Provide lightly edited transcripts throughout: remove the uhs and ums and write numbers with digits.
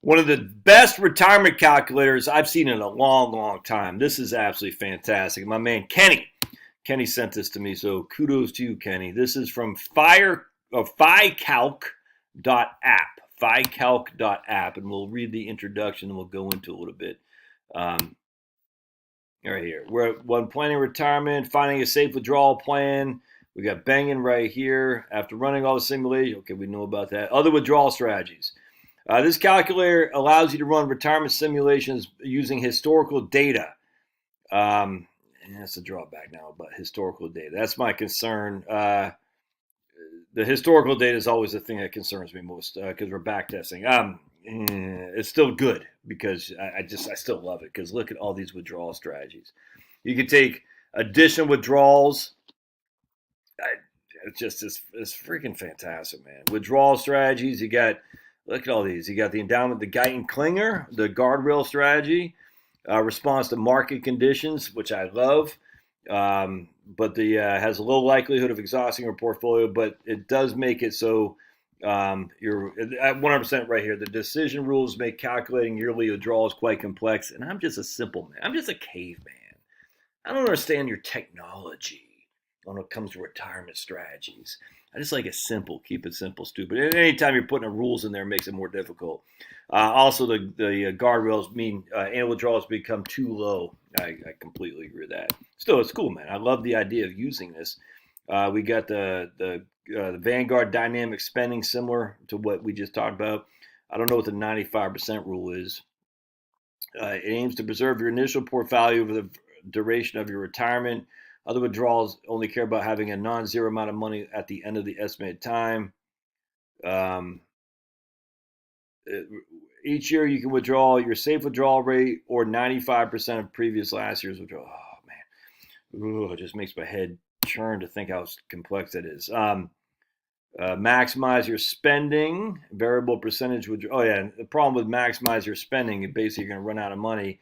One of the best retirement calculators I've seen in a long, long time. This is absolutely fantastic. My man Kenny sent this to me, so kudos to you, Kenny. This is from FiCalc.app, FiCalc.app, and we'll read the introduction and we'll go into a little bit. Right here, we're when planning retirement, finding a safe withdrawal plan. We got banging right here. After running all the simulations, okay, we know about that. Other withdrawal strategies. This calculator allows you to run retirement simulations using historical data. And that's a drawback now, but historical data. That's my concern. The historical data is always the thing that concerns me most because we're back testing. It's still good because I still love it because look at all these withdrawal strategies. You can take additional withdrawals. It's freaking fantastic, man. Withdrawal strategies. Look at all these. You got the endowment, the Guyton Klinger, the guardrail strategy, response to market conditions, which I love. But the has a low likelihood of exhausting your portfolio, but it does make it so you're at 100% right here. The decision rules make calculating yearly withdrawals quite complex, and I'm just a simple man. I'm just a caveman. I don't understand your technology when it comes to retirement strategies. I just like it simple. Keep it simple, stupid. And anytime you're putting rules in there, it makes it more difficult. Also, the guardrails mean annual withdrawals become too low. I completely agree with that. Still, it's cool, man. I love the idea of using this. We got the Vanguard dynamic spending, similar to what we just talked about. I don't know what the 95% rule is. It aims to preserve your initial portfolio over the duration of your retirement. Other withdrawals only care about having a non-zero amount of money at the end of the estimated time. Each year you can withdraw your safe withdrawal rate or 95% of previous last year's withdrawal. Oh, man. It just makes my head churn to think how complex it is. Maximize your spending, variable percentage withdrawal. Oh, yeah. The problem with maximize your spending, basically you're going to run out of money.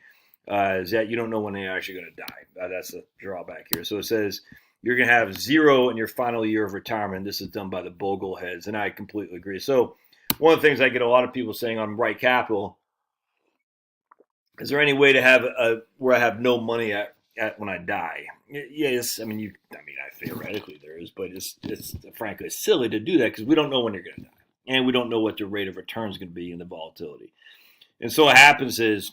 Is that you don't know when they're actually going to die. That's the drawback here. So it says you're going to have zero in your final year of retirement. This is done by the Bogle heads, and I completely agree. So one of the things I get a lot of people saying on Right Capital, is there any way to have where I have no money at when I die? Yes, I mean theoretically there is, but it's frankly silly to do that because we don't know when you're going to die, and we don't know what your rate of return is going to be in the volatility. And so what happens is,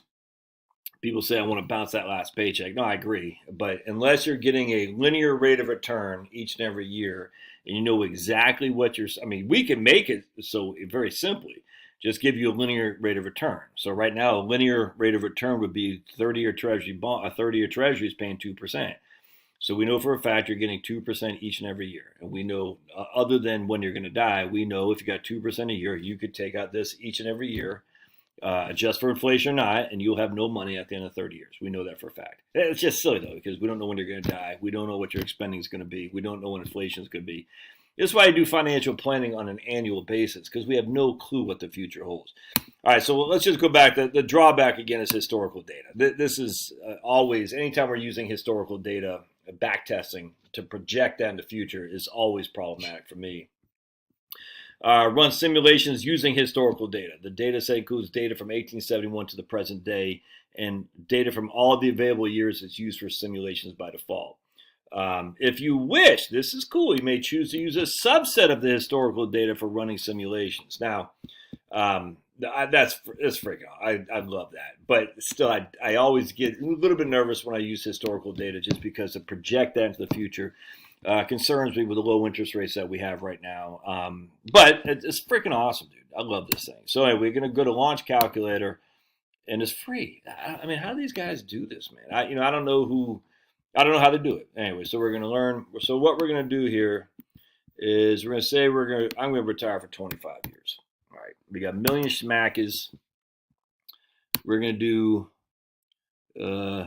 people say, I want to bounce that last paycheck. No, I agree. But unless you're getting a linear rate of return each and every year, and you know exactly what we can make it so very simply, just give you a linear rate of return. So right now, a linear rate of return would be 30-year Treasury bond. A 30-year Treasury is paying 2%. So we know for a fact you're getting 2% each and every year. And we know, other than when you're going to die, we know if you got 2% a year, you could take out this each and every year. Adjust for inflation or not, and you'll have no money at the end of 30 years. We know that for a fact. It's just silly, though, because we don't know when you're going to die. We don't know what your spending is going to be. We don't know when inflation is going to be. This is why I do financial planning on an annual basis, because we have no clue what the future holds. All right, so let's just go back. The drawback, again, is historical data. This is always, anytime we're using historical data, back testing to project that in the future is always problematic for me. Run simulations using historical data. The data set includes data from 1871 to the present day, and data from all of the available years is used for simulations by default. If you wish, this is cool, you may choose to use a subset of the historical data for running simulations. Now, it's freaking out. I love that. But still, I always get a little bit nervous when I use historical data just because to project that into the future concerns me with the low interest rates that we have right now. But it's freaking awesome, dude. I love this thing. So anyway, we're going to go to Launch Calculator, and it's free. I mean, how do these guys do this, man? I don't know how to do it. Anyway, so we're going to learn. So what we're going to do here is we're going to say I'm going to retire for 25 years. All right. We got million schmackers. We're going to do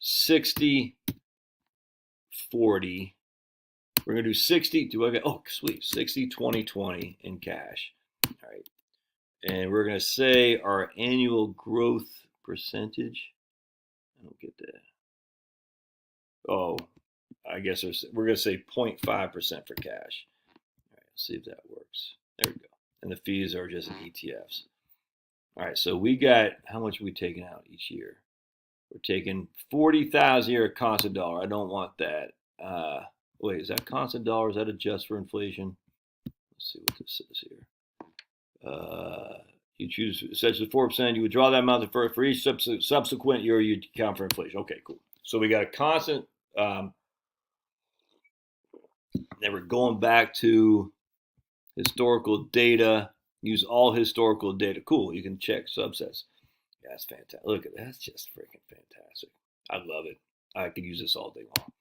60, 40. We're going to do 60. Oh, sweet. 60, 20, 20 in cash. All right. And we're going to say our annual growth percentage. I don't get that. Oh, I guess we're going to say 0.5% for cash. All right. Let's see if that works. There we go. And the fees are just ETFs. All right, so we got, how much are we taking out each year? We're taking 40,000 a year at constant dollar. I don't want that. Wait, is that constant dollar? Is that adjust for inflation? Let's see what this says here. You choose essentially 4%. You withdraw that amount for each subsequent year. You account for inflation. Okay, cool. So we got a constant. Then we're going back to historical data. Use all historical data. Cool. You can check subsets. Yeah, that's fantastic. Look at that. That's just freaking fantastic. I love it. I could use this all day long.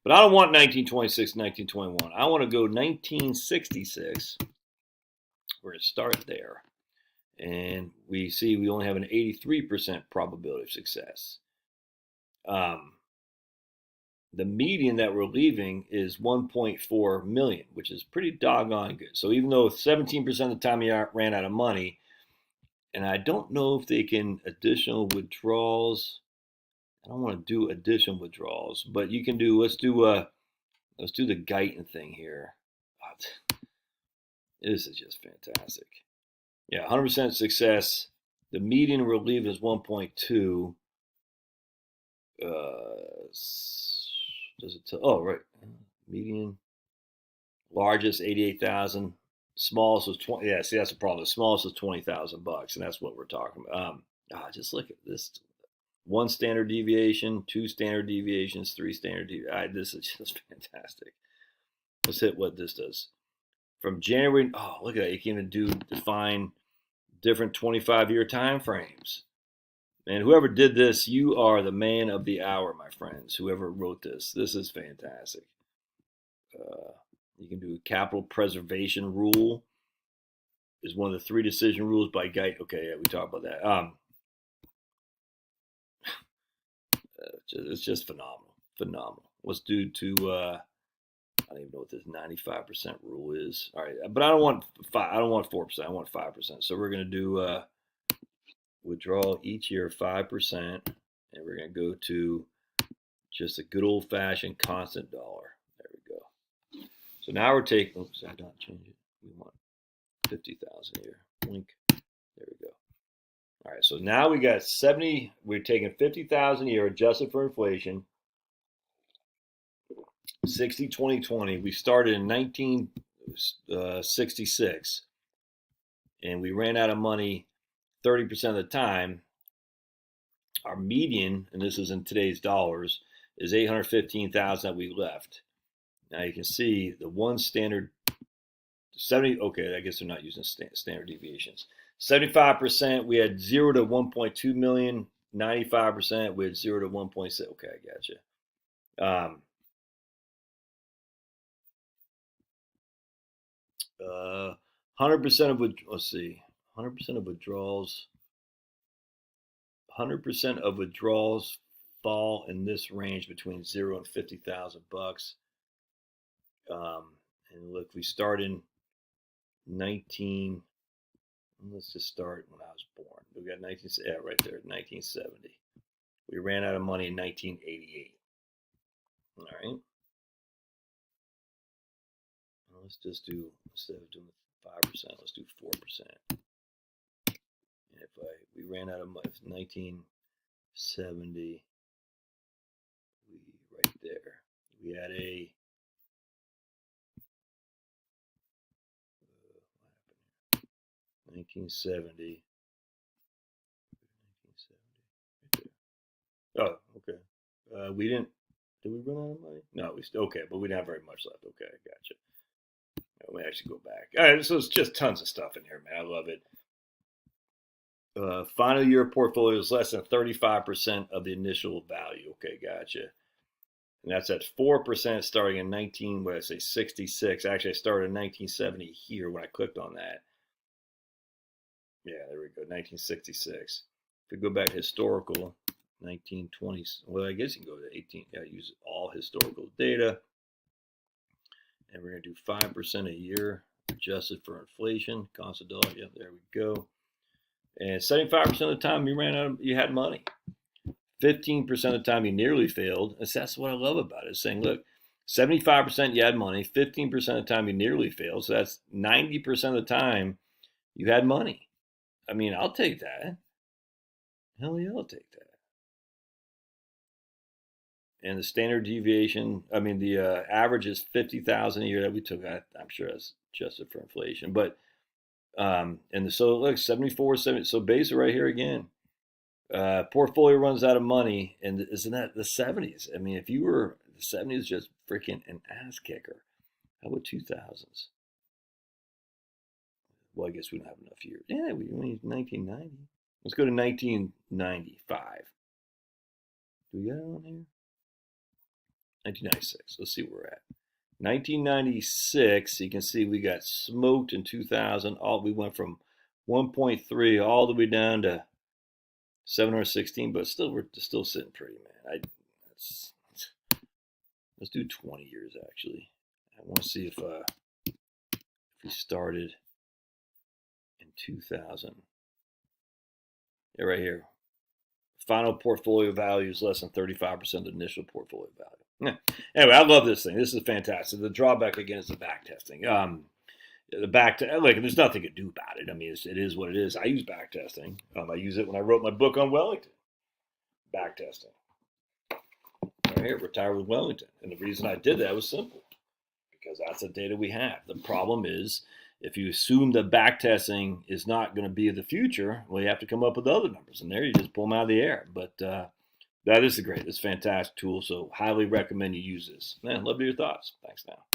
But I don't want 1926, 1921. I want to go 1966. We're going to start there. And we see we only have an 83% probability of success. The median that we're leaving is 1.4 million, which is pretty doggone good. So even though 17% of the time you ran out of money, and I don't know if they can additional withdrawals. I don't want to do additional withdrawals, but you can do. Let's do the Guyton thing here. This is just fantastic. Yeah, 100% success. The median we're leaving is 1.2. Does it tell? Oh, right. Median. Largest 88,000. Smallest was 20. Yeah, see, that's the problem. The smallest was $20,000, and that's what we're talking about. Just look at this. 1 standard deviation, 2 standard deviations, 3 standard deviations. This is just fantastic. Let's hit what this does. From January. Oh, look at that. You can even define different 25-year time frames. And whoever did this, you are the man of the hour, my friends. Whoever wrote this. This is fantastic. You can do a capital preservation rule. Is one of the 3 decision rules by Guyton. Okay, yeah, we talked about that. It's just phenomenal. Let's do to. I don't even know what this 95% rule is. All right, but I don't want 5. I don't want 4%. I want 5%. So we're gonna do withdraw each year 5%, and we're gonna go to just a good old-fashioned constant dollar. There we go. So now we're taking. Oops, I don't change it. We want 50,000 here. Link. There we go. All right, so now we got 70. We're taking 50,000 a year adjusted for inflation. 60, 20, 20. We started in 1966, and we ran out of money 30% of the time. Our median, and this is in today's dollars, is 815,000 that we left. Now you can see the 1 standard 70. Okay, I guess they're not using standard deviations. 75%, we had 0 to 1.2 million. 95%, we had 0 to 1.6. Okay, I gotcha. 100% of, let's see, 100% of withdrawals. 100% of withdrawals fall in this range between 0 and $50,000. And look, we start in 19. Let's just start when I was born. We got 19. Yeah, right there, 1970. We ran out of money in 1988. All right. Let's just do, instead of doing 5%, let's do 4%. And if we ran out of money, 1970, right there, we had a 1970. Oh, okay. We didn't. Did we run out of money? No, we still okay, but we didn't have very much left. Okay, gotcha. Let me actually go back. All right, so it's just tons of stuff in here, man. I love it. Final year portfolio is less than 35% of the initial value. Okay, gotcha. And that's at 4% starting in 66. Actually, I started in 1970 here when I clicked on that. Yeah, there we go, 1966. If we go back to historical, 1920s. Well, I guess you can go to 18. Yeah, use all historical data. And we're going to do 5% a year, adjusted for inflation, constant dollar. Yeah, there we go. And 75% of the time you had money. 15% of the time you nearly failed. That's what I love about it. It's saying, look, 75% you had money, 15% of the time you nearly failed. So that's 90% of the time you had money. I mean, I'll take that. Hell yeah, I'll take that. And the standard deviation, I mean, the average is 50,000 a year that we took. I'm sure that's adjusted for inflation, but and so look, 74, 70. So base it right here again. Portfolio runs out of money, and isn't that the 70s? I mean, if you were the 70s, just freaking an ass kicker. How about 2000s? Well, I guess we don't have enough years. Yeah, we need 1990. Let's go to 1995. Do we got it on here? 1996. Let's see where we're at. 1996, you can see we got smoked in 2000. We went from 1.3 all the way down to 716, but still we're still sitting pretty, man. Let's do 20 years actually. I want to see if we started in 2000. Yeah, right here. Final portfolio value is less than 35% of the initial portfolio value. Yeah. Anyway, I love this thing. This is fantastic. The drawback again is the back testing. Like, there's nothing to do about it. I mean, it is what it is. I use back testing. I use it when I wrote my book on Wellington. Back testing. Right here, retire with Wellington. And the reason I did that was simple, because that's the data we have. The problem is, if you assume that back testing is not going to be the future, well, you have to come up with other numbers. And there you just pull them out of the air. But that is great. It's a fantastic tool. So highly recommend you use this. Man, love to hear your thoughts. Thanks now.